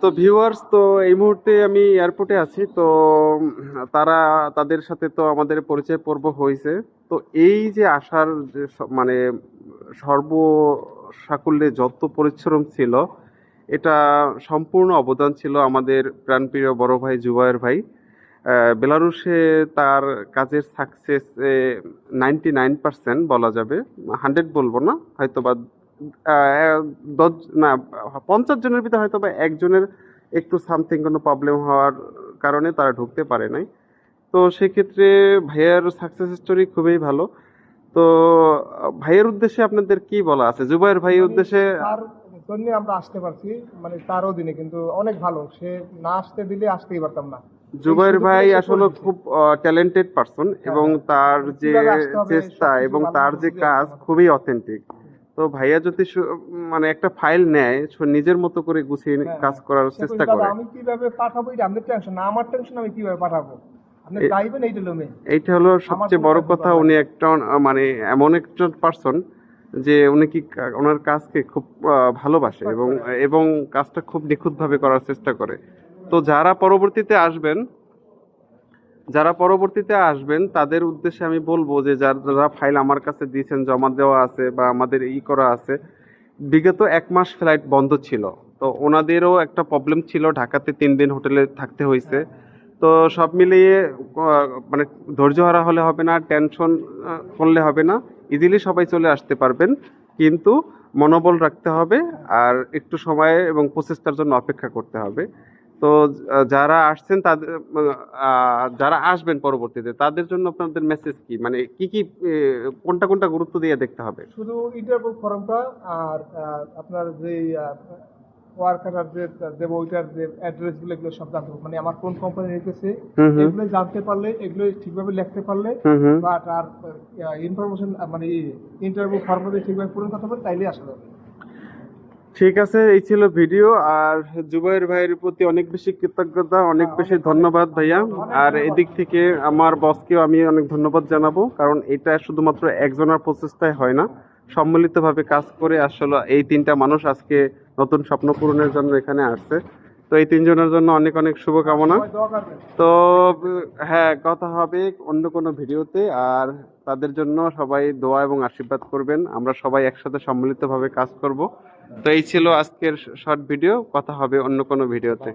তো ভিউয়ার্স, তো এই মুহূর্তে আমি এয়ারপোর্টে আছি। তো তারা, তাদের সাথে তো আমাদের পরিচয় পর্ব হয়েছে। তো এই যে আসার যে মানে সর্ব সাকুল্যে যত পরিশ্রম ছিল, এটা সম্পূর্ণ অবদান ছিল আমাদের প্রাণপ্রিয় বড় ভাই জুবায়ের ভাই। বেলারুশে তার কাজের সাকসেস 99% বলা যাবে, 100 বলবো না, হয়তো বা 10 না, 50 জনের ভিতরে হয়তো বা একজনের একটু সামথিং কোনো প্রবলেম হওয়ার কারণে তারা ঢুকতে পারে নাই। তো সেক্ষেত্রে ভাইয়ার সাকসেস স্টোরি খুবই ভালো। তো ভাইয়ের উদ্দেশ্যে আপনাদের কি বলা আছে, জুবায়ের ভাইয়ের মানে উদ্দেশ্যে? তার জন্য আমরা আসতে পারছি, মানে তার অধীনে, কিন্তু অনেক ভালো। সে না আসতে দিলে আসতেই পারতাম না। এই জুবায়ের সুযোগটা ভাই সে করে আসলে দিছে। খুব ট্যালেন্টেড পারসন, হ্যাঁ, এবং হ্যাঁ। তার মানে যে কিভাবে আসতে হবে চেষ্টা সবকিছু এবং ভালো তার মতো যে বুঝিয়ে দিছে কাজ আমাদের। খুবই অথেন্টিক। তো ভাইয়া যদি মানে একটা ফাইল নেয়, নিজের মতো করে গুছিয়ে হ্যাঁ, কাজ হ্যাঁ। করার সে চেষ্টা কইছে, দাদা করে। আমি কিভাবে পাঠাবো এটা আমাদের টেনশন না, আমার টেনশন আমি কিভাবে পাঠাবো। আপনি এ- চাইবেন এইটা হলো মেইন। এইটা হলো আমার সবচেয়ে কোনো বড় টেনশন কথা। করার উনি লাগে না। একটা মানে এমন একজন পার্সন যে উনি কি ওনার কাজকে খুব ভালোবাসে, রেসপেক্ট এবং করে। এবং কাজটা খুব নিখুঁতভাবে করার চেষ্টা করে। তো যারা পরবর্তীতে আসবেন তাদের উদ্দেশ্যে আমি বলবো যে যারা ফাইল আমার কাছে দিয়েছেন, জমা দেওয়া আছে বা আমাদের করা আছে, বিগত 1 মাস ফ্লাইট বন্ধ ছিল। তো ওনাদেরও একটা প্রবলেম ছিল, ঢাকাতে 3 দিন হোটেলে থাকতে হয়েছে। হ্যাঁ, হ্যাঁ। তো সব মিলিয়ে মানে ধৈর্য হারা হলে হবে না, টেনশন করলে হবে না। ইজিলি সবাই চলে আসতে পারবেন, কিন্তু মনোবল রাখতে হবে, আর একটু সময় এবং প্রচেষ্টার জন্য অপেক্ষা করতে হবে। তো যারা আসছেন তাদের, যারা আসবেন পরবর্তীতে, তাদের জন্য আপনাদের মেসেজ কি, মানে কি কি কোনটা কোনটা গুরুত্ব দিয়ে দেখতে হবে? শুধু ইন্টারভিউ ফর্মটা আর আপনার যে ওয়ার্কার যে দেবো ওইটার যে অ্যাড্রেস গুলো, এগুলো সব জানতে হবে। মানে আমার কোন কোম্পানি রেখেছে হুম, হুম, এগুলো জানতে পারলে, এগুলো ঠিকভাবে লিখতে পারলে, হুম, হুম। বা তার ইনফরমেশন মানে ইন্টারভিউ ফর্ম যদি ঠিকভাবে পূরণ করতে পারে তাইলে আসা যাবে। ঠিক আছে, এই ছিল ভিডিও। আর জুবাইর ভাইয়ের প্রতি অনেক বেশি কৃতজ্ঞতা, অনেক হ্যাঁ, বেশি অনেক অনেক ধন্যবাদ ভাইয়া। অনেক আর ধন্যবাদ। এদিক থেকে আমার বসকেও আমি অনেক ধন্যবাদ জানাবো, কারণ এটা শুধুমাত্র একজনের প্রচেষ্টায় হয় না, সম্মিলিতভাবে কাজ করে আসলে এই 3টা মানুষ আজকে নতুন স্বপ্ন পূরণের জন্য এখানে আসছে। তো এই 3জনের জন্য অনেক অনেক হ্যাঁ, শুভকামনা। সবাই দোয়া করবেন। তো হ্যাঁ, কথা হবে অন্য কোনো ভিডিওতে। আর তাদের জন্য সবাই দোয়া এবং আশীর্বাদ করবেন, আমরা সবাই একসাথে সম্মিলিতভাবে কাজ করব। তো এই ছিল আজকের শর্ট ভিডিও, কথা হবে অন্য কোনো ভিডিওতে।